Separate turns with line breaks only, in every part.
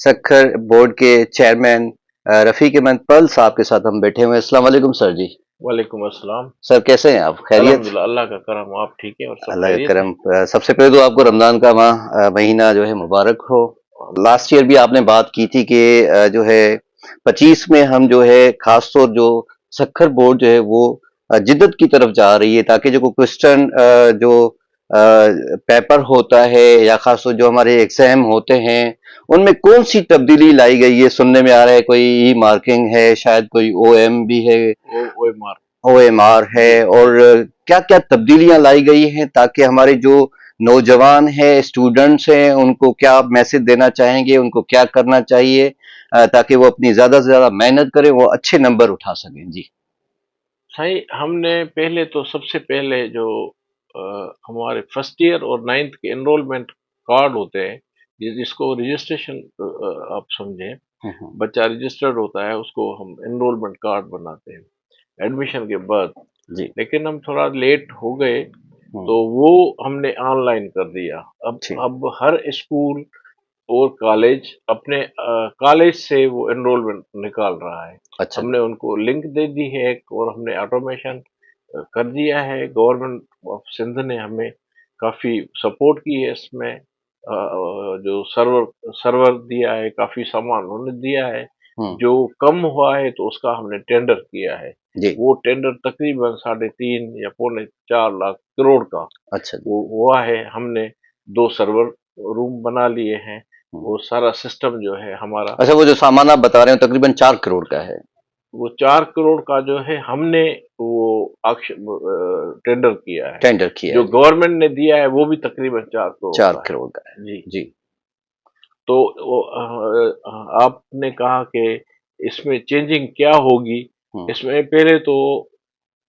Sukkur board के chairman रफ़ीक अहमद पल साहब के साथ हम बैठे हुए हैं। अस्सलाम वालेकुम सर जी।
वालेकुम अस्सलाम।
सर कैसे हैं आप? खैरियत?
अल्हम्दुलिल्लाह, अल्लाह का करम। आप ठीक है और सब
अल्लाह का
खैरियत है?
करम। सबसे पहले तो आपको रमज़ान का महीना जो है मुबारक हो। लास्ट ईयर भी आपने बात की थी कि जो है 25 में हम जो है ख़ास तौर जो सखर बोर्ड जो है वो जिद्दत की तरफ जा रही है ताकि जो क्वेश्चन जो पेपर होता है या ख़ास तौर जो हमारे एग्ज़ाम होते हैं, उनमें कौन-सी तब्दीली लाई गई है? सुनने में आ रहा है कोई ई मार्किंग है, शायद कोई ओएम भी है,
OMR।
ओएमआर है
जी।
और क्या-क्या तब्दीलियां लाई गई हैं ताकि हमारे जो नौजवान हैं, स्टूडेंट्स हैं, उनको क्या आप मैसेज देना चाहेंगे, उनको क्या करना चाहिए ताकि वो अपनी ज़्यादा से ज़्यादा मेहनत करें, वो अच्छे नंबर उठा सकें? जी।
सही, हमने पहले तो सबसे पहले जो हमारे फर्स्ट ईयर और 9th के एनरोलमेंट कार्ड होते हैं, जिसको रजिस्ट्रेशन आप समझें,
हुँ, हुँ।
बच्चा रजिस्टर्ड होता है उसको हम एनरोलमेंट कार्ड बनाते हैं एडमिशन के बाद।
जी।
लेकिन हम थोड़ा लेट हो गए
हुँ,
तो वो हमने ऑनलाइन कर दिया। अब
जी।
अब हर स्कूल और कॉलेज अपने कॉलेज से वो एनरोलमेंट निकाल रहा है।
अच्छा जी।
हमने उनको लिंक दे दी है एक और हमने ऑटोमेशन कर दिया है। गवर्नमेंट ऑफ सिंध ने हमें काफ़ी सपोर्ट की है इसमें। जो सर्वर सर्वर दिया है, काफ़ी सामान उन्होंने दिया है।
हुँ,
जो कम हुआ है तो उसका हमने टेंडर किया है।
जी।
वो टेंडर तकरीबन 3.5 या पौने 4 लाख करोड़ का
अच्छा जी।
वो हुआ है। हमने 2 सर्वर रूम बना लिए हैं।
हुँ।
वो सारा सिस्टम जो है हमारा,
अच्छा वो जो सामान आप बता रहे हो तकरीबन 4 करोड़ का है।
वो 4 करोड़ का जो है हमने वो टेंडर किया है।
टेंडर किया
जो
है जी।
गवर्नमेंट ने दिया है वो भी तकरीबन 4 करोड़
4
का है।
करोड़ का है।
जी।
जी।
तो वो आपने कहा कि इसमें चेंजिंग क्या होगी?
हुँ।
इसमें पहले तो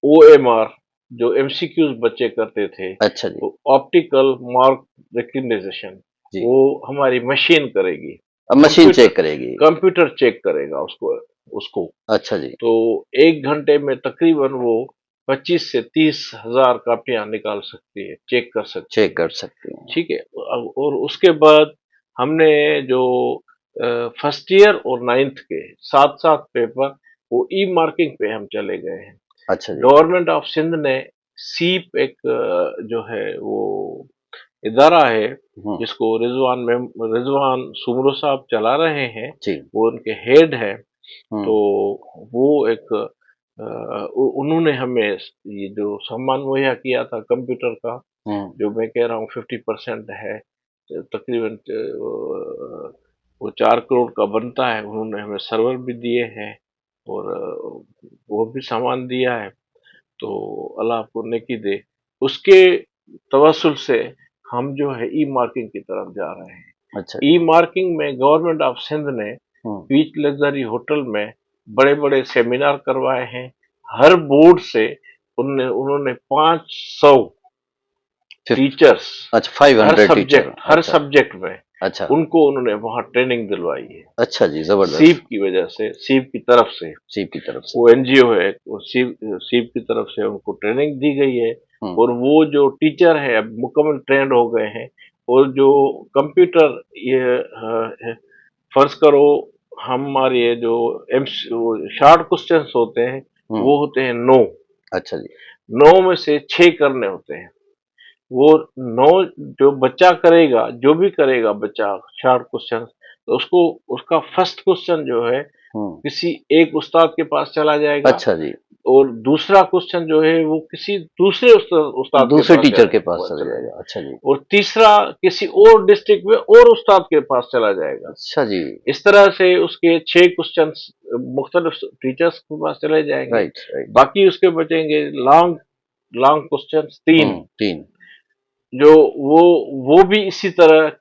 ओएमआर जो एमसीक्यूज़ बच्चे करते थे,
अच्छा जी।
वो ऑप्टिकल मार्क रिकग्निशन
जी।
वो हमारी मशीन करेगी।
अब मशीन
कंप्यूटर
चेक करेगी।
कंप्यूटर चेक करेगा उसको उसको।
अच्छा जी।
तो 1 घंटे में तकरीबन वो 25 से 30 हज़ार कापियाँ निकाल सकती है, चेक कर सकती
चेक
है।
कर सकते हैं।
ठीक है? और उसके बाद हमने जो फर्स्ट ईयर और 9th के 7-7 पेपर वो ई-मार्किंग पे हम चले गए हैं।
अच्छा जी।
गवर्नमेंट ऑफ सिंध ने सीप एक जो है वो इदारा है
हुँ,
जिसको रिजवान सुमरो साहब चला रहे हैं।
जी।
वो उनके हेड हैं।
हुँ,
तो वो एक उन्होंने हमें ये जो सामान मुहैया किया था कंप्यूटर का,
हुँ,
जो मैं कह रहा हूँ 50% है, तकरीबन वो 4 करोड़ का बनता है। उन्होंने हमें सर्वर भी दिए हैं और वो भी सामान दिया है। तो अल्लाह आपको नेकी दे। उसके तवस्सुल से हम जो है ई मार्किंग की तरफ जा रहे हैं।
अच्छा
ई
जी।
मार्किंग में गवर्नमेंट ऑफ सिंध ने
हुँ,
बीच लग्जरी होटल में बड़े-बड़े सेमिनार करवाए हैं। हर बोर्ड से उन्होंने उन्होंने 500
फिफ
टीचर्स
अच्छा 500 टीचर
हर
अच्छा,
सब्जेक्ट में
अच्छा,
उनको उन्होंने वहाँ ट्रेनिंग दिलवाई है।
अच्छा जी, ज़बरदस्त।
सीप की वजह से, सीप की तरफ से।
सीप की तरफ से।
वो एनजीओ है, वो सीप की तरफ से उनको ट्रेनिंग दी गई है।
हुँ,
और वो जो टीचर है अब मुकम्मल ट्रेंड हो गए हैं। और जो कंप्यूटर ये फर्ज करो हमारे ये जो शॉर्ट क्वेश्चंस होते हैं
हुँ,
वो होते हैं 9।
अच्छा जी।
9 में से 6 करने होते हैं। वो 9 जो बच्चा करेगा, जो भी करेगा बच्चा शॉर्ट क्वेश्चन, तो उसको उसका फर्स्ट क्वेश्चन जो है
हुँ,
किसी एक उस्ताद के पास चला जाएगा।
अच्छा जी,
और दूसरा क्वेश्चन जो है वो किसी दूसरे उस्ताद के
दूसरे
पास
टीचर के पास चला
चला जाएगा।
जाएगा। अच्छा जी,
और तीसरा किसी और डिस्ट्रिक्ट में और उस्ताद के पास चला जाएगा।
अच्छा जी,
इस तरह से उसके 6 क्वेश्चंस मुख्तलिफ टीचर्स के पास चले जाएंगे।
Right, right.
बाकी उसके बचेंगे लॉन्ग लॉन्ग क्वेश्चंस 3,
हुँ, 3
जो वो भी इसी तरह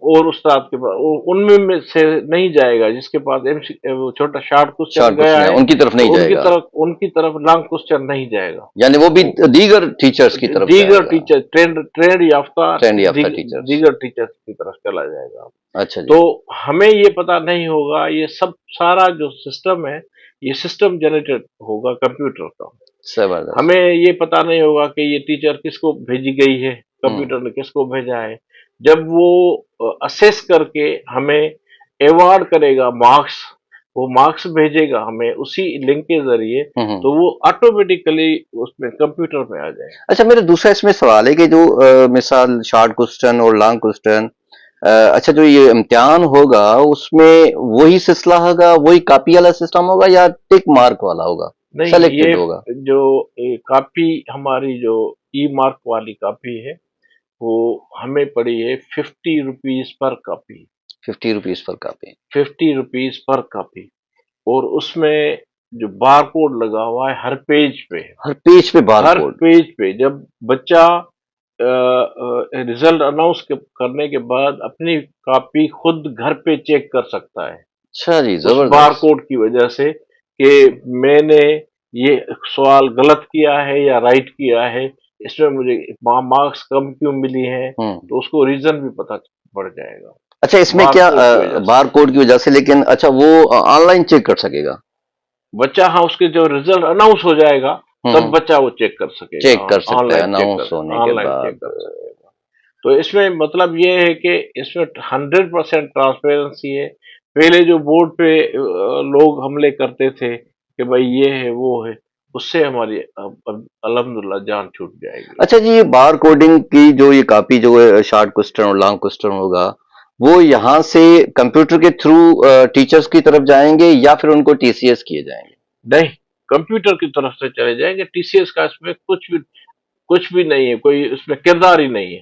और उस्ताद के पास उनमें में से नहीं जाएगा। जिसके पास एमसी वो छोटा शॉर्ट क्वेश्चन
शॉर्ट
गया
क्वेश्चन है,
है
उनकी तरफ
तो
नहीं जाएगा।
उनकी तरफ लॉन्ग क्वेश्चन नहीं जाएगा।
यानी वो भी
वो
दीगर टीचर्स की तरफ
दीगर
जाएगा,
टीचर ट्रेंड ट्रेंड याफ्ता
ट्रेंड याफ्ता टीचर्स।
दीगर टीचर्स की तरफ चला जाएगा।
अच्छा जी,
तो हमें ये पता नहीं होगा, ये सब सारा जो सिस्टम है ये सिस्टम जनरेटेड होगा कंप्यूटर का।
ज़बरदस्त।
हमें ये पता नहीं होगा कि ये टीचर किसको भेजी गई है,
हुँ,
कंप्यूटर ने किसको भेजा है। जब वो असेस करके हमें अवार्ड करेगा मार्क्स, वो मार्क्स भेजेगा हमें उसी लिंक के जरिए, तो वो ऑटोमेटिकली उसमें कंप्यूटर में आ जाएगा।
अच्छा, मेरा दूसरा इसमें सवाल है कि जो मिसाल शॉर्ट क्वेश्चन और लॉन्ग क्वेश्चन, अच्छा जो ये इम्तिहान होगा उसमें वही सिलसिला होगा, वही कॉपी वाला सिस्टम होगा या टिक मार्क वाला होगा,
नहीं,
सेलेक्टेड
ये
होगा?
जो कॉपी हमारी जो ई मार्क वाली कॉपी है, वो हमें पड़ी है 50 rupees per copy.
50 rupees per copy?
50 rupees per copy. और उसमें जो बार कोड लगा हुआ है हर पेज पे।
हर पेज पे बार
हर
कोड?
पेज पे जब बच्चा रिजल्ट अनाउंस करने के बाद अपनी कॉपी खुद घर पे चेक कर सकता है,
अच्छा जी,
उस बार
जबरदस्त।
कोड की वजह से, कि मैंने ये सवाल गलत किया है या राइट किया है, इसमें मुझे मार्क्स कम क्यों मिली हैं, तो उसको रीजन भी पता पड़ जाएगा
अच्छा, इसमें
बार
क्या
कोड की वजह से।
बार कोड की वजह से, लेकिन अच्छा वो ऑनलाइन चेक कर सकेगा?
बच्चा, हाँ, उसके जब रिजल्ट अनाउंस हो जाएगा तब बच्चा वो चेक कर सकेगा,
चेक कर सकता है
ऑनलाइन चेक
अनाउंस
कर,
होने के
ऑनलाइन चेक
बाद?
कर सकेगा। तो इसमें मतलब ये है कि इसमें 100% ट्रांसपेरेंसी है। पहले जो बोर्ड पे लोग हमले करते थे कि भाई ये है वो है, उससे हमारी अब अल्हम्दुलिल्लाह जान छूट जाएगी।
अच्छा जी, ये बार कोडिंग की जो ये कॉपी जो है शॉर्ट क्वेश्चन और लॉन्ग क्वेश्चन होगा, वो यहाँ से कंप्यूटर के थ्रू टीचर्स की तरफ जाएंगे या फिर उनको टीसीएस किए जाएंगे?
नहीं, कंप्यूटर की तरफ से चले जाएंगे। टीसीएस का इसमें कुछ भी नहीं है, कोई इसमें किरदार ही नहीं है।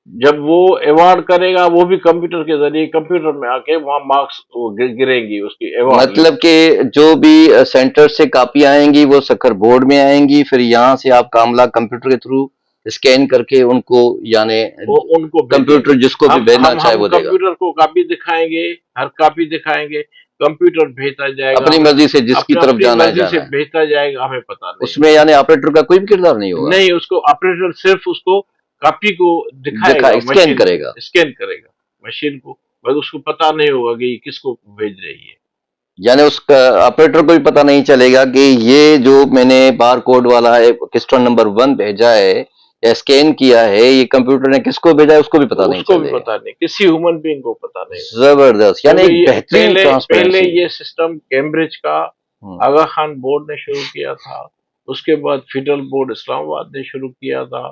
जब वो अवार्ड करेगा वो भी कंप्यूटर के जरिए, कंप्यूटर में आके वहां मार्क्स गिरेंगी उसकी अवार्ड
मतलब
लिस्ट।
कि जो भी सेंटर से कॉपी आएंगी वो सखर बोर्ड में आएंगी, फिर यहाँ से आप कामला कंप्यूटर के थ्रू स्कैन करके उनको, यानी
वो उनको
कंप्यूटर
भेजेंगे।
जिसको भी
हम
भेजना
हम
चाहे
हम
वो देगा?
कंप्यूटर को कॉपी दिखाएंगे, हर कॉपी दिखाएंगे, कंप्यूटर भेजता जाएगा
अपनी
हमें,
मर्जी से जिसकी
अपने
तरफ
अपनी
जाना है
मर्जी
जाना
से
है।
भेजता जाएगा, हमें पता नहीं
उसमें
होगा।
यानी ऑपरेटर का कोई भी किरदार नहीं होगा?
नहीं, उसको ऑपरेटर सिर्फ उसको कॉपी को
दिखा
दिखाएगा,
स्कैन
मशीन को
करेगा?
स्कैन करेगा, मशीन को, बस उसको पता नहीं होगा कि ये किसको भेज रही है।
यानी उसका ऑपरेटर को भी पता नहीं चलेगा कि ये जो मैंने बार कोड वाला है क्वेश्चन नंबर 1 भेजा है या स्कैन किया है, ये कंप्यूटर ने किसको भेजा है उसको भी पता नहीं
उसको भी
चलेगा।
पता नहीं, किसी ह्यूमन बीइंग को पता नहीं होगा।
जबरदस्त, यानी
क्योंकि
एक
ये
बेहतरीन
पहले पहले
ट्रांसपेरेंसी।
ये सिस्टम कैम्ब्रिज का
हम्म।
आगा खान बोर्ड ने शुरू किया था। उसके बाद फेडरल बोर्ड इस्लामाबाद ने शुरू किया था।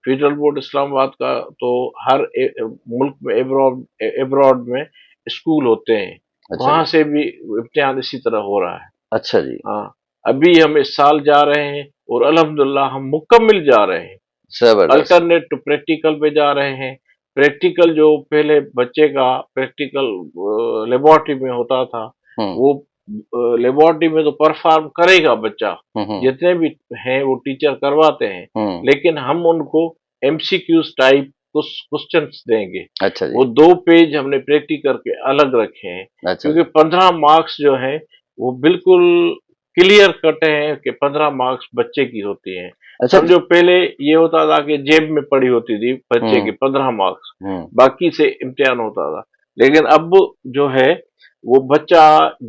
फेडरल बोर्ड इस्लामाबाद का तो हर मुल्क में एब्रॉड में स्कूल होते हैं,
अच्छा
वहां
जी।
से भी इम्तिहान इसी तरह हो रहा है।
अच्छा जी।
हाँ, अभी हम इस साल जा रहे हैं और अल्हम्दुलिल्लाह हम मुकम्मिल जा रहे हैं,
जबरदस्त।
अल्टरनेट टू प्रैक्टिकल पे जा रहे हैं। प्रैक्टिकल जो पहले बच्चे का प्रैक्टिकल लेबोरेटरी में होता था,
हम्म।
वो लेबोरेटरी में तो परफॉर्म करेगा बच्चा,
हम्म।
जितने भी हैं वो टीचर करवाते हैं,
हम्म।
लेकिन हम उनको एमसीक्यूज टाइप कुछ क्वेश्चंस देंगे।
अच्छा जी।
वो 2 पेज हमने प्रैक्टिकल के अलग रखे हैं,
अच्छा
क्योंकि
जी।
15 मार्क्स जो है वो बिल्कुल क्लियर कट है कि 15 मार्क्स बच्चे की होती हैं।
अच्छा।
समझो पहले ये होता था कि जेब में पड़ी होती थी बच्चे
हम्म।
की 15 मार्क्स,
हम्म।
बाकी से इम्तिहान होता था। लेकिन अब जो है वो बच्चा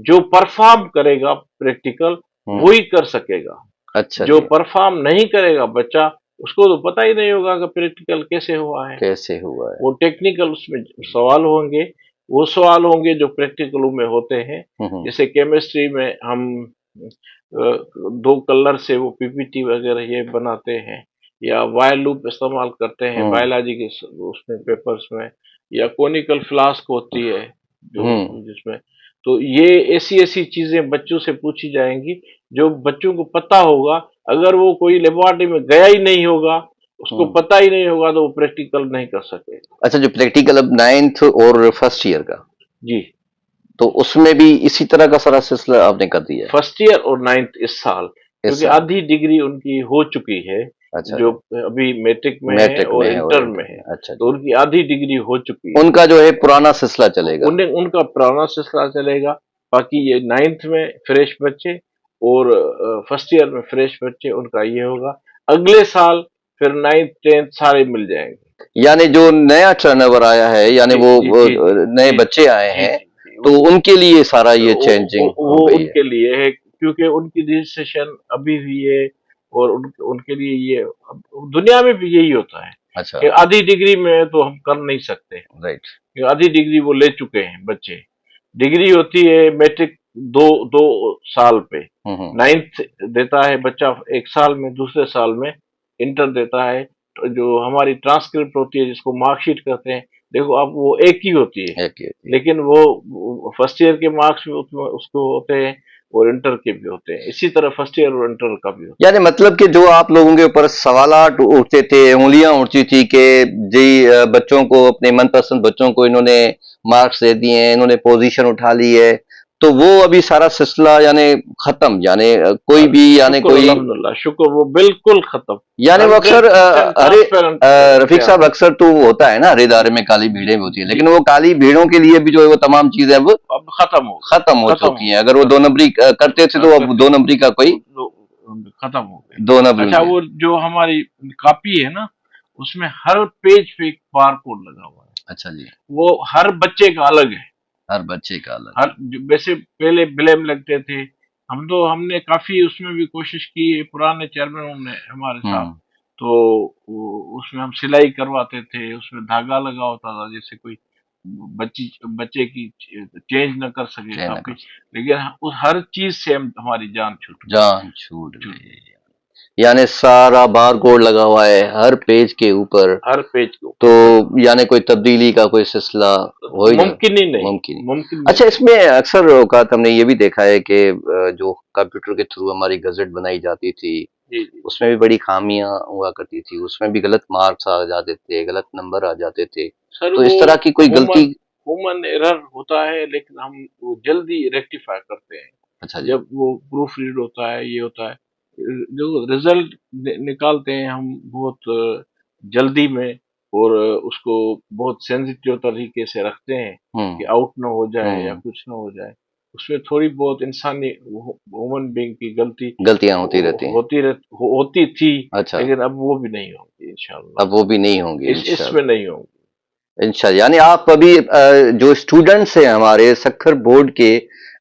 जो परफॉर्म करेगा प्रैक्टिकल
हम्म।
वो ही कर सकेगा।
अच्छा
जो
जी।
परफॉर्म नहीं करेगा बच्चा, उसको तो पता ही नहीं होगा कि प्रैक्टिकल कैसे हुआ है।
कैसे हुआ है?
वो टेक्निकल उसमें सवाल होंगे, वो सवाल होंगे जो प्रैक्टिकलों में होते हैं।
हम्म।
जैसे केमिस्ट्री में हम 2 कलर से वो पीपीटी वगैरह ये बनाते हैं, या वाइल लूप इस्तेमाल करते हैं
हम्म।
बायोलॉजी के उसमें पेपर्स में, या कोनिकल फ्लास्क होती है जो
हम्म।
जिसमें, तो ये ऐसी ऐसी चीजें बच्चों से पूछी जाएंगी जो बच्चों को पता होगा। अगर वो कोई लेबोरेटरी में गया ही नहीं होगा, उसको
हम्म।
पता ही नहीं होगा, तो वो प्रैक्टिकल नहीं कर सकेगा।
अच्छा, जो प्रैक्टिकल अब 9th और फर्स्ट ईयर का,
जी,
तो उसमें भी इसी तरह का सारा सिलसिला आपने कर दिया है?
फर्स्ट ईयर और 9th इस साल,
इस
क्योंकि
साल?
आधी डिग्री उनकी हो चुकी है,
अच्छा
जो
जी।
अभी मैट्रिक में है
मैट्रिक
और
में है और
इंटर
इंटर
में है,
में, अच्छा
तो
जी।
उनकी आधी डिग्री हो चुकी है।
उनका जो है पुराना सिलसिला चलेगा?
उन्हें उनका पुराना सिलसिला चलेगा। बाकी ये 9th में फ्रेश बच्चे और फर्स्ट ईयर में फ्रेश बच्चे, उनका ये होगा। अगले साल फिर 9th 10th सारे मिल जाएंगे।
यानी जो नया टर्नओवर आया है, यानी
जी, जी,
वो
जी, जी,
नए
जी,
बच्चे आए
जी,
हैं,
जी, जी,
तो उनके लिए सारा ये चेंजिंग हो
वो
गई है?
उनके लिए है, क्योंकि उनकी रजिस्ट्रेशन अभी हुई है, और उनके लिए ये अब दुनिया में भी यही होता है
अच्छा।
कि आधी डिग्री में तो हम कर नहीं सकते,
राइट।
कि आधी डिग्री वो ले चुके हैं बच्चे। डिग्री होती है मैट्रिक दो दो साल पे, नाइन्थ देता है बच्चा एक साल में, दूसरे साल में इंटर देता है। तो जो हमारी ट्रांसक्रिप्ट होती है जिसको मार्कशीट कहते हैं, देखो अब वो एक ही होती है,
एक ही।
लेकिन वो फर्स्ट ईयर के मार्क्स भी उसको होते हैं और इंटर के भी होते हैं। इसी तरह फर्स्ट ईयर और इंटर का भी होता
यानी मतलब कि जो आप लोगों के ऊपर सवालात उठते थे, उंगलियां उठती थी कि जी बच्चों को, अपने मनपसंद बच्चों को इन्होंने मार्क्स दे दिए हैं, इन्होंने पोजीशन उठा ली है, तो वो अभी सारा सिलसिला यानी खत्म, यानी कोई
है।
भी यानी
शुक्र
कोई,
अल्हम्दुलिल्लाह, शुक्र वो बिल्कुल खत्म।
यानी वो अक्सर
100%
अरे
ट्रांसपेरेंट
रफीक साहब, अक्सर तो वो होता है ना, हर इदारे में काली भीड़ें भी होती है, लेकिन वो काली भीड़ों के लिए भी जो है वो तमाम चीजें अब
अब खत्म हो गई,
खत्म हो चुकी हैं। अगर वो दो नंबरी करते थे तो अब दो नंबरी का कोई
खत्म हो गए।
दो नंबरी
अच्छा,
में।
वो जो हमारी कॉपी है ना, उसमें हर पेज पे एक बार कोड लगा हुआ है।
अच्छा जी।
वो हर बच्चे का अलग है।
हर बच्चे का अलग।
हर वैसे पहले ब्लेम लगते थे, हमने काफी उसमें भी कोशिश की है, पुराने चेयरमैन ने हमारे साथ, तो उसमें हम सिलाई करवाते थे, उसमें धागा लगा होता था, जैसे कोई बच्चे की चेंज न कर सके काफी, लेकिन उस हर चीज से हमारी जान छूट
गई। यानी सारा बार कोड लगा हुआ है हर पेज के ऊपर,
हर पेज को,
तो यानी कोई तब्दीली का कोई सिलसिला हो ही
मुमकिन ही नहीं,
मुमकिन। अच्छा, इसमें अक्सर औकात हमने ये भी देखा है कि जो कंप्यूटर के थ्रू हमारी गजट बनाई जाती थी, उसमें भी बड़ी खामियां हुआ करती थी, उसमें भी गलत मार्क्स आ जाते थे, गलत नंबर आ जाते थे।
सर,
तो इस तरह की कोई गलती,
ह्यूमन एरर होता है, लेकिन हम वो जल्दी रेक्टिफाई करते हैं।
अच्छा,
जब वो प्रूफ रीड होता है, ये होता है, जो रिजल्ट निकालते हैं हम बहुत जल्दी में, और उसको बहुत सेंसिटिव तरीके से रखते हैं कि आउट ना हो जाए या कुछ ना हो जाए। उसमें थोड़ी बहुत इंसानी, ह्यूमन बीइंग की
गलतियां
होती थी।
अच्छा,
लेकिन अब वो भी नहीं होंगी इंशाल्लाह।
अब वो भी नहीं होंगी
इसमें नहीं होंगी
इंशाल्लाह। यानी आप अभी जो स्टूडेंट्स हैं हमारे सखर बोर्ड के,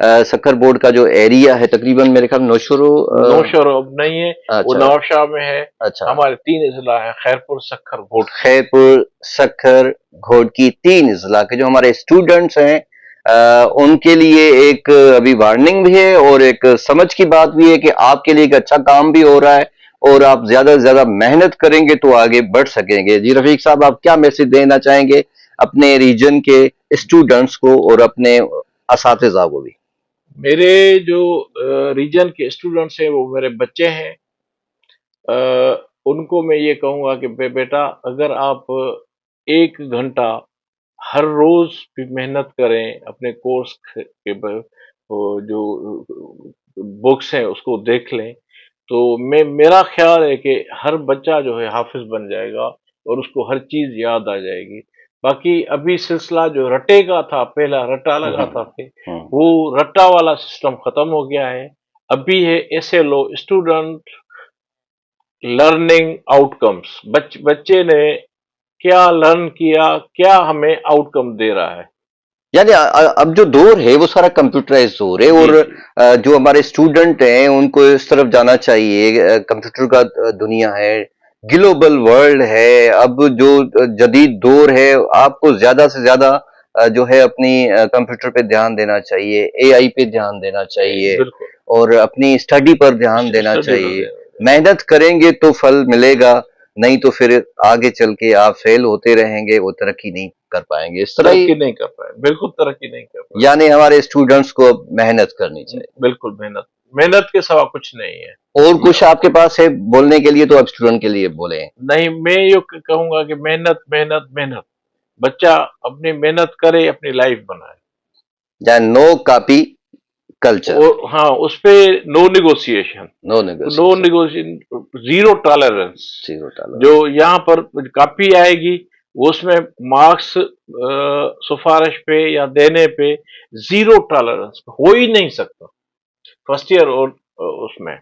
सखर बोर्ड का जो एरिया है तकरीबन मेरे ख्याल
नौशहर अब नहीं है, वो नवाबशाह में है।
अच्छा,
हमारे 3 अजला है, खैरपुर, सखर, घोट।
खैरपुर, सखर, घोटकी, 3 अजला के जो हमारे स्टूडेंट्स हैं, उनके लिए एक अभी वार्निंग भी है और एक समझ की बात भी है कि आपके लिए एक अच्छा काम भी हो रहा है, और आप ज्यादा से ज्यादा मेहनत करेंगे तो आगे बढ़ सकेंगे। जी रफीक साहब, आप क्या मैसेज देना चाहेंगे अपने रीजन के स्टूडेंट्स को और अपने असातिज़ा को भी?
मेरे जो रीजन के स्टूडेंट्स हैं, वो मेरे बच्चे हैं। उनको मैं ये कहूँगा कि बेटा, अगर आप 1 घंटा हर रोज भी मेहनत करें, अपने कोर्स के वो जो बुक्स हैं उसको देख लें, तो मेरा ख्याल है कि हर बच्चा जो है हाफिज बन जाएगा और उसको हर चीज याद आ जाएगी। बाकी अभी सिलसिला जो रटे का था, पहला रट्टा लगाता थे, वो रट्टा वाला सिस्टम खत्म हो गया है। अभी है ऐसे लो स्टूडेंट लर्निंग आउटकम्स, बच्चे ने क्या लर्न किया, क्या हमें आउटकम दे रहा है।
यानी अब जो दौर है वो सारा कंप्यूटराइज दौर है, और जो हमारे स्टूडेंट हैं उनको इस तरफ जाना चाहिए। कंप्यूटर का दुनिया है, ग्लोबल वर्ल्ड है, अब जो जदीद दौर है, आपको ज्यादा से ज्यादा जो है अपनी कंप्यूटर पे ध्यान देना चाहिए, एआई पे ध्यान देना चाहिए, और अपनी स्टडी पर ध्यान देना चाहिए। मेहनत करेंगे तो फल मिलेगा, नहीं तो फिर आगे चल के आप फेल होते रहेंगे, वो तरक्की नहीं कर पाएंगे। इस तरह ही
नहीं कर पाए, बिल्कुल तरक्की नहीं कर पाए।
यानी हमारे स्टूडेंट्स को मेहनत करनी चाहिए,
बिल्कुल मेहनत के सिवा कुछ नहीं है।
और कुछ आपके पास है बोलने के लिए तो आप स्टूडेंट के लिए बोले?
नहीं, मैं ये कहूंगा कि मेहनत मेहनत मेहनत, बच्चा अपनी मेहनत करे, अपनी लाइफ बनाए।
नो कॉपी कल्चर,
हाँ, उस पे नो नेगोशिएशन, जीरो टॉलरेंस। जो यहाँ पर कॉपी आएगी, उसमें मार्क्स सिफारिश पे या देने पे जीरो टॉलरेंस हो ही नहीं सकता फर्स्ट ईयर और उसमें।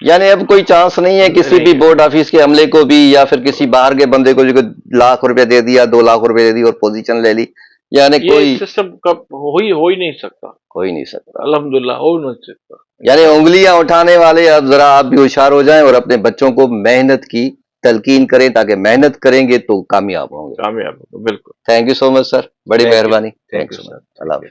यानी अब कोई चांस नहीं है किसी भी बोर्ड ऑफिस के अमले को भी, या फिर किसी बाहर के बंदे को जो लाख रुपया दे दिया, 2 लाख रुपए दे दी और पोजीशन ले ली, यानी कोई
सिस्टम कब हो ही नहीं सकता। अल्हम्दुलिल्लाह हो नहीं सकता।
यानी उंगलियां उठाने वाले अब जरा आप भी होशियार हो जाएं और अपने बच्चों को मेहनत की तलकीन करें, ताकि मेहनत करेंगे तो कामयाब होंगे।
बिल्कुल।
Thank you so much sir, बड़ी मेहरबानी। थैंक यू सर, अल्लाह हाफिज़।